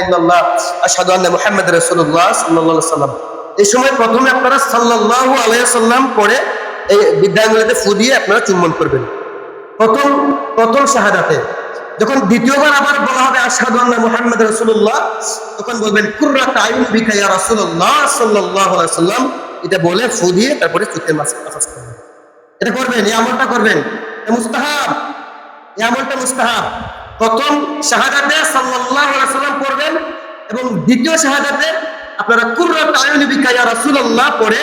ইল্লাল্লাহ আশহাদু আন্না মুহাম্মাদুর রাসূলুল্লাহ সাল্লাল্লাহু আলাইহি ওয়াসাল্লাম। এই সময় প্রথমে আপনারা সাল্লাল্লাহু আলাইহি ওয়াসাল্লাম পড়ে এই বিদ্যাঙ্গুলিতে ফু দিয়ে আপনারা চুম্বন করবেন প্রথম প্রথম শাহাদাতে। যখন দ্বিতীয়বার আবার বলা হবে আশহাদু আন্না মুহাম্মাদুর রাসূলুল্লাহ, তখন বলবেন কুররাত আইন বিকা ইয়া রাসূলুল্লাহ সাল্লাল্লাহু আলাইহি ওয়াসাল্লাম। এটা বলে ফু দিয়ে তারপরে চোখের মাসাজ করবেন। এটা করবেন, এই আমলটা করবেন, এটা মুস্তাহাব, এই আমলটা মুস্তাহাব। প্রথম শাহাদাতে সাল্লাল্লাহু আলাইহি ওয়াসাল্লাম পড়বেন এবং দ্বিতীয় শাহাদাতে আপনারা কুররাত আইন বিকা ইয়া রাসূলুল্লাহ পড়ে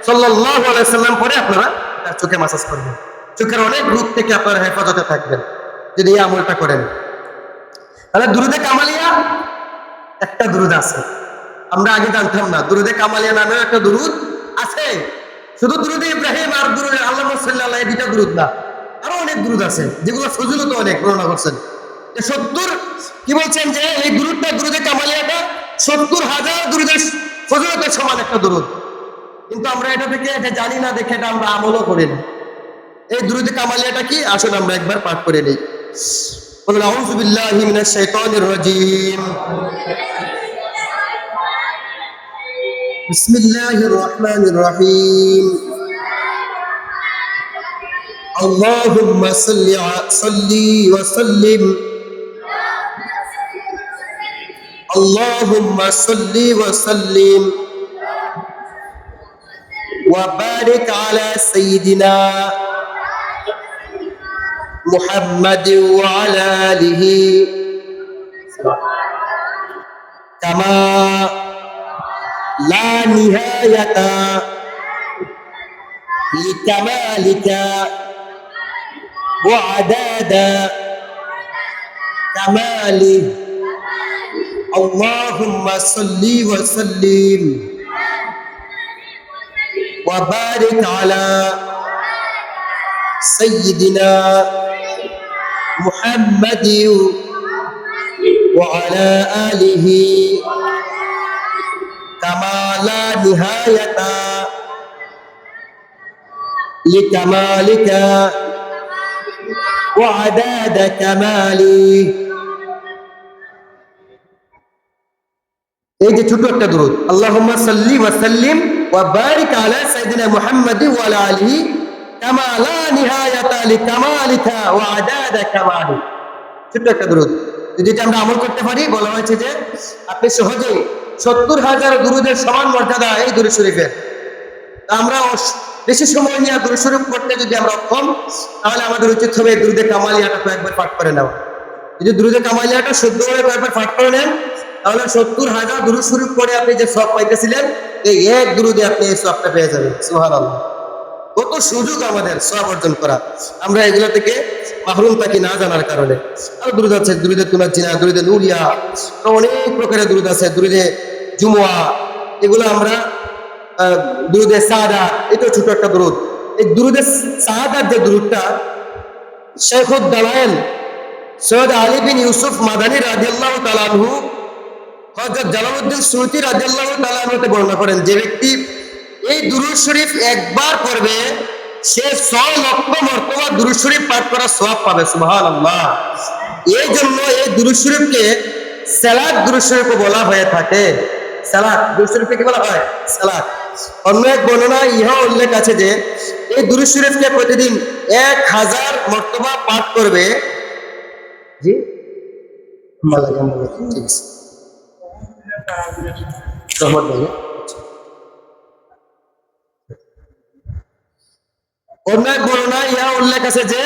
সাল্লাল্লাহু আলাইহি ওয়াসাল্লাম পড়ে আপনারা তার চোখে মাসাজ করবেন। চোখের অনেক রোগ থেকে আপনারা হেফাজতে থাকবেন যদি এই আমলটা করেন। তাহলে দুরুদে কামালিয়া একটা দুরুদ আছে, আমরা আগে জানতাম না। দুরুদে কামালিয়া নামেও একটা দুরুদ আছে। শুধু দুরুদে ইব্রাহিম আর দুরুদে আল্লাহুম্মা সাল্লি আলা, এই দুইটা দুরুদ না, আরো অনেক দুরুদ আছে যেগুলো ফজিলত অনেক বর্ণনা করছেন। 70 কি বলছেন যে এই দুরুদটা, দুরুদে কামালিয়াটা 70,000 দুরুদের ফজিলতের সমান একটা দুরুদ। কিন্তু আমরা এটা থেকে এটা জানি না দেখে এটা আমরা আমলও করি না। এই দুরুদে কামালিয়াটা কি, আসুন আমরা একবার পাঠ করে নেই। বলুন আউযু বিল্লাহি মিনাশ শাইতানির রাজীম। বিসমিল্লাহির রহমানির রহিম। আল্লাহুম্মা সাল্লি ওয়া সাল্লিম, আল্লাহুম্মা সাল্লি ওয়া সাল্লিম ওয়া বারিক আলা সাইয়্যিদিনা محمد وعلى آله كما لا نهاية لكمالك وعداد كماله. اللهم صل وسلم وبارك على سيدنا محمد وعلى آله كما لا نهاية لكمالك وعداد كماله. এই যে ছোট একটা দুরূদ, আল্লাহুম্মা সাল্লি ওয়া সাল্লিম ওয়া বারিক আলা সাইয়্যিদিনা মুহাম্মাদি ওয়া আলা আলিহি কামা লা নিহায়াতা লিকামালিকা ওয়া আদাদা কামালি। ছোট একটা দুরূদ, যদি এটা আমরা আমল করতে পারি, বলা হয়েছে যে আপনি সহজেই 70,000 দুরূদের সমান মর্যাদা এই দুরূদ শরীফের। আমরা বেশি সময় নিয়ে দুরূদ শরীফ পড়তে যদি আমরা অক্ষম, তাহলে আমাদের উচিত হবে এই দুরূদে কামালিয়াটা কয়েকবার পাঠ করে নেওয়া। যদি দুরূদে কামালিয়াটা শুদ্ধভাবে কয়েকবার পাঠ করে নেন, তাহলে 70,000 দুরূদ শরীফ পড়ে আপনি যে সওয়াব পাইতেছিলেন, এই এক দুরূদে আপনি এই সওয়াবটা পেয়ে যাবেন। সুবহানাল্লাহ, কত সুযোগ আমাদের সওয়াব অর্জন করা, আমরা এগুলো থেকে মাহরুম থাকি না জানার কারণে। আর দুরূদ আছে, দুরূদে তুনাজিনা, দুরূদে নুরিয়া, অনেক প্রকারের দুরূদ আছে, দুরূদে জুমুয়া, এগুলো আমরা দুরূদে সাদা, এটা ছোট একটা দুরূদ। এই দুরূদে সাদার যে দুরূদটা শেখুদ দালায়েল সৈয়দ আলী বিন ইউসুফ মাদানী রাদিয়াল্লাহু তাআলা আনহু, হযরত জালালউদ্দিন সুয়ুতী রাদিয়াল্লাহু তাআলা আনহু বর্ণনা করেন, যে ব্যক্তি এই দুরূদ শরীফ একবার পড়বে সে 6 লক্ষ মর্তবা দুরূদ শরীফ পাঠ করার সওয়াব পাবে। সুবহানাল্লাহ। এই জন্য এই দুরূদ শরীফকে সালাত দুরূদ শরীফ বলা হয়ে থাকে। সালাত দুরূদ শরীফকে কি বলা হয়? সালাত। অন্য এক বর্ণনায় ইহা উল্লেখ আছে যে এই দুরূদ শরীফকে প্রতিদিন 1000 মর্তবা পাঠ করবে। জি ঠিক আছে, রহমত ভাই। অন্য এক বর্ণনায় ইহা উল্লেখ আছে যে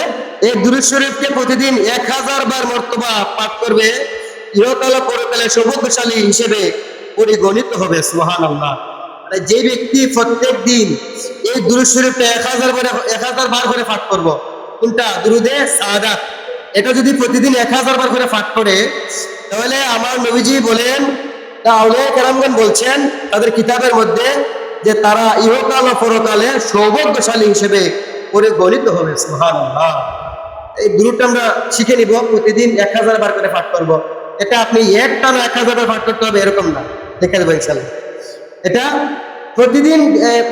এই দুরূদ শরীফকে প্রতিদিন 1000 বার মর্তবা পাঠ করবে, ইহকাল ও পরকালে সৌভাগ্যশালী হিসেবে পরিগণিত হবে। সুবহানাল্লাহ। যে ব্যক্তি প্রত্যেক দিন এই দুরূদ শরীফটা 1000 বার করে পাঠ করব, কোনটা? দুরূদে সাদাত। এটা যদি প্রতিদিন 1000 বার করে পাঠ করে, তাহলে আমার নবীজি বলেন, আউলিয়া কেরামগণ বলছেন তাদের কিতাবের মধ্যে, যে তারা ইহকাল ও পরকালে সৌভাগ্যশালী হিসেবে পরিগণিত হবে। সুবহানাল্লাহ। এই দুরূদটা আমরা শিখে নিব, প্রতিদিন 1000 বার করে পাঠ করব। এটা আপনি একটানা 1000 বার পাঠ করতে হবে এরকম না, দেখে দেবো ইনশাআল্লাহ। এটা প্রতিদিন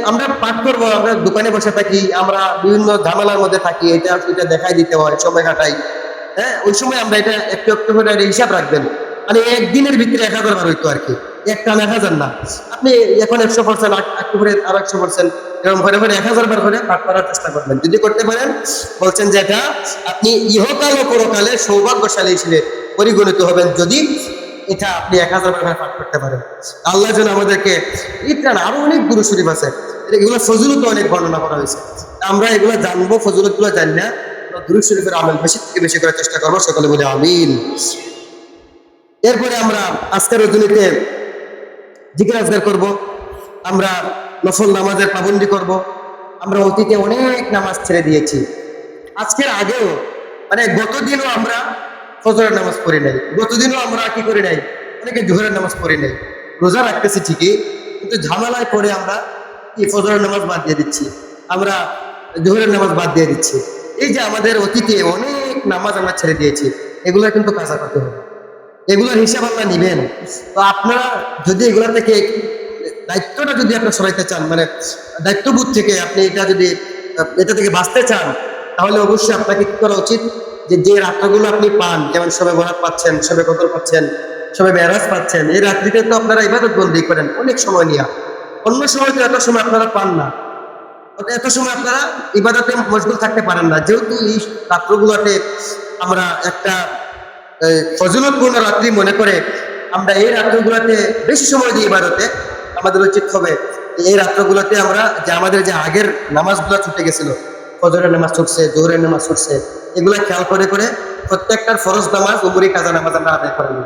আমরা পাঠ করবো। আমরা দোকানে বসে থাকি, আমরা বিভিন্ন ঝামেলার মধ্যে থাকি, এটা দেখাই দিতে হয়, সময় কাটাই। হ্যাঁ, ওই সময় আমরা এটা একটু একটু করে হিসাব রাখবেন। মানে একদিনের ভিতরে 1000 বার হইতো আর কি, একটা 1000 না। আপনি এখন 100% একটু করে আর 100% এরকম করে করে 1000 বার করে পাঠ করার চেষ্টা করবেন। যদি করতে পারেন, বলছেন যে এটা আপনি ইহকাল ও পরকালে সৌভাগ্যশালী হিসেবে পরিগণিত হবেন যদি এটা আপনি 1000 বার পাঠ করতে পারেন। আল্লাহ যেন আমাদেরকে ইত্যান আরো অনেক গুরু শরীফ আছে, এগুলো ফজিলত অনেক বর্ণনা করা হয়েছে। আমরা এগুলো জানবো, ফজিলত গুলো জানি না, দুরূদ শরীফের আমল বেশি থেকে বেশি করার চেষ্টা করবো। সকলে বলে আমিন। এরপরে আমরা আজকের রজনীতে জিকির আজগার করব, আমরা নফল নামাজের পাবন্দি করব। আমরা অতীতে অনেক নামাজ ছেড়ে দিয়েছি, আজকের আগেও মানে গতদিনও আমরা ফজরের নামাজ পড়ি নাই, গতদিনও আমরা কি করি নাই, অনেকে জোহরের নামাজ পড়ি নাই। রোজা রাখতেছি ঠিকই, কিন্তু ঝামেলায় পড়ে আমরা কি ফজরের নামাজ বাদ দিয়ে দিচ্ছি, আমরা জোহরের নামাজ বাদ দিয়ে দিচ্ছি। এই যে আমাদের অতীতে অনেক নামাজ আমরা ছেড়ে দিয়েছি, এগুলো কিন্তু কাজা করতে হবে, এগুলোর হিসাব আল্লাহ নিবেন। তো আপনারা যদি এগুলা থেকে দায়িত্বটা যদি আপনার সরাইতে চান, মানে দায়িত্ববোধ থেকে আপনি এটা থেকে বাঁচতে চান, তাহলে অবশ্যই আপনাকে কি করা উচিত, যে রাত্রগুলো আপনি পান, যেমন সবে বরাত পাচ্ছেন, সবে কদর পাচ্ছেন, সবে মেরাজ পাচ্ছেন, এই রাত্রিতে তো আপনারা ইবাদত বন্দী করেন অনেক সময় নিয়ে। অন্য সময় তো এত সময় আপনারা পান না, এত সময় আপনারা ইবাদতে মশগুল থাকতে পারেন না। যেহেতু এই রাত্রগুলোতে আমরা একটা ফজিলতপূর্ণ রাত্রি মনে করে আমরা এই রাত্রগুলোতে বেশি সময় দিই ইবাদতে, আমাদের উচিত হবে এই রাত্রগুলোতে আমরা যে আমাদের যে আগের নামাজগুলো ছুটে গেছিল, ফজরের নামাজ ছুটছে, জোহরের নামাজ ছুটছে, এগুলা খেয়াল করে করে প্রত্যেকটার ফরজ নামাজ, উমরি কাজা নামাজ আমরা আদায় করবো,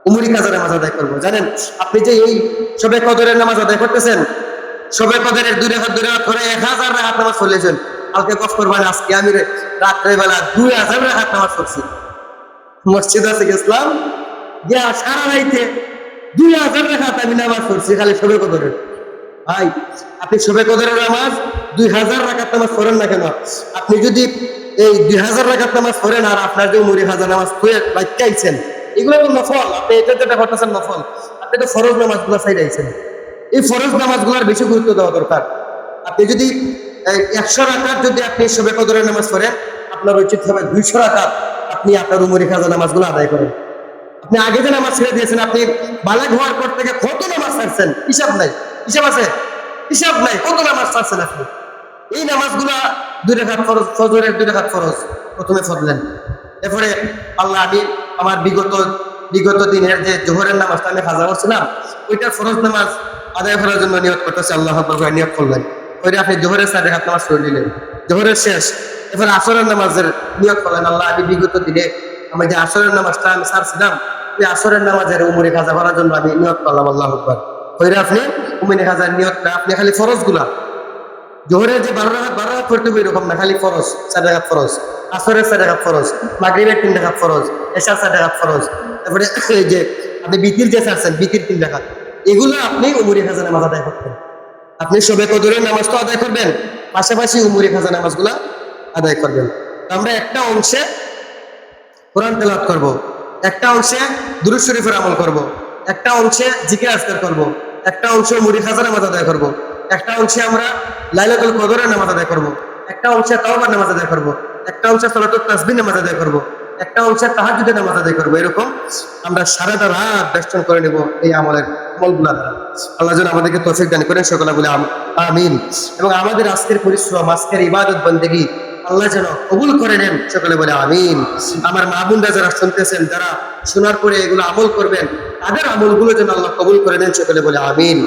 উমরি কাজা নামাজ আদায় করবো। জানেন আপনি যে এই সবে কদরের নামাজ আদায় করতেছেন, সবে কদরের 2 রাকাত করে 1000 রাকাত নামাজ পড়লেছেন, কালকে কফ করবেন, আজকে আমি রাত্রেবেলা 2000 রাকাত নামাজ পড়ছি, মসজিদ আছে গেছিলাম, গিয়া সারা রাইতে 2000 রাকাত আমি নামাজ পড়ছি খালি সবে কদরের। ভাই আপনি সবে কদরের নামাজ 2000 রাকাত নামাজ পড়েন না কেন? আপনি যদি এই 2000 রাকাত নামাজ পড়েন আর আপনার যে উমরি কাজা নামাজ পড়ে বাচ্চাইছেন, এগুলো তো নফল, আপনি এটা যেটা করতেছেন নফল, আপনি তো ফরজ নামাজগুলো চাইছেন। এই ফরজ নামাজগুলোর বেশি গুরুত্ব দেওয়া দরকার। আপনি যদি 100 রাকাত যদি আপনি সবে কদরের নামাজ পড়েন, আপনার উচিত হবে 200 রাকাত আপনি আপনার উমরি কাজা নামাজগুলো আদায় করেন। আপনি আগে যে নামাজ ছেড়ে দিয়েছেন, আপনি বালেগ হওয়ার পর থেকে কত নামাজ ছাড়ছেন, হিসাব নাই, হিসাব আছে, হিসাব নাই, কত নামাজ ছাড়ছেন আপনি। এই নামাজগুলা 2 রাকাত ফরজ, ফজরের 2 রাকাত ফরজ প্রথমে পড়লেন, এরপরে আল্লাহ আমি আমার বিগত দিনের যে জোহরের নামাজটা আমি কাজা করছিলাম, ওইটা ফরজ নামাজ আদায় করার জন্য নিয়ত করতেছে, আল্লাহ আকবার করে নিয়ত করলেন, ওইটা আপনি জোহরের 4 রাকাত নামাজ পড়ে নিলেন, জোহরের শেষ। এরপরে আসরের নামাজের নিয়ত করলেন, আল্লাহ আমি বিগত দিনে আমি যে আসরের নামাজটা আমি ছাড়ছিলাম, ওই আসরের নামাজের উমরি কাজা করার জন্য আমি নিয়ত করলাম, আল্লাহ আকবার। ওইটা আপনি উমরি কাজার নিয়তটা আপনি খালি ফরজ গুলা, জোহরের যে 12 রাকাত পড়তে হবে এরকম না, খালি ফরজ 4 রাকাত ফরজ, আসরের 4 রাকাত ফরজ, মাগরিবের 3 রাকাত ফরজ, এশার 4 রাকাত ফরজ, তারপরে এই যে আপনি বিতির যে ছাড়ছেন, বিতির 3 রাকাত, এগুলো আপনি উমরি কাজা নামাজ আদায় করতেন। আপনি সবে কদরের নামাজ তো আদায় করবেন, পাশাপাশি উমরি কাজা নামাজগুলা আদায় করবেন। আমরা একটা অংশে কোরআন তেলাওয়াত করব, একটা অংশে দুরূদ শরীফের আমল করব, একটা অংশে জিকির আজকার করব, একটা অংশে মুড়ি খাজা নামাজ আদায় করব, একটা অংশে আমরা লাইলাতুল কদরের নামাজ আদায় করব, একটা অংশে তাওবার নামাজ আদায় করব, একটা অংশে সালাতুত তাসবিহ নামাজ আদায় করব, একটা অংশে তাহাজ্জুদের নামাজ আদায় করব। এরকম আমরা সারাটা রাত বেষ্টন করে নেব এই আমলগুলা দ্বারা। আল্লাহ যেন আমাদেরকে তৌফিক দান করেন, সকলে বলে আমিন। এবং আমাদের আজকের পরিশ্রম, আজকের ইবাদত বন্দেগী আল্লাহ যেন কবুল করে নেন, সকলে বলে আমিন। আমার মা বোনরা যারা শুনতেছেন, যারা শোনার পরে এগুলো আমল করবেন, তাদের আমলগুলো যেন আল্লাহ কবুল করে নেন, সকলে বলে আমিন।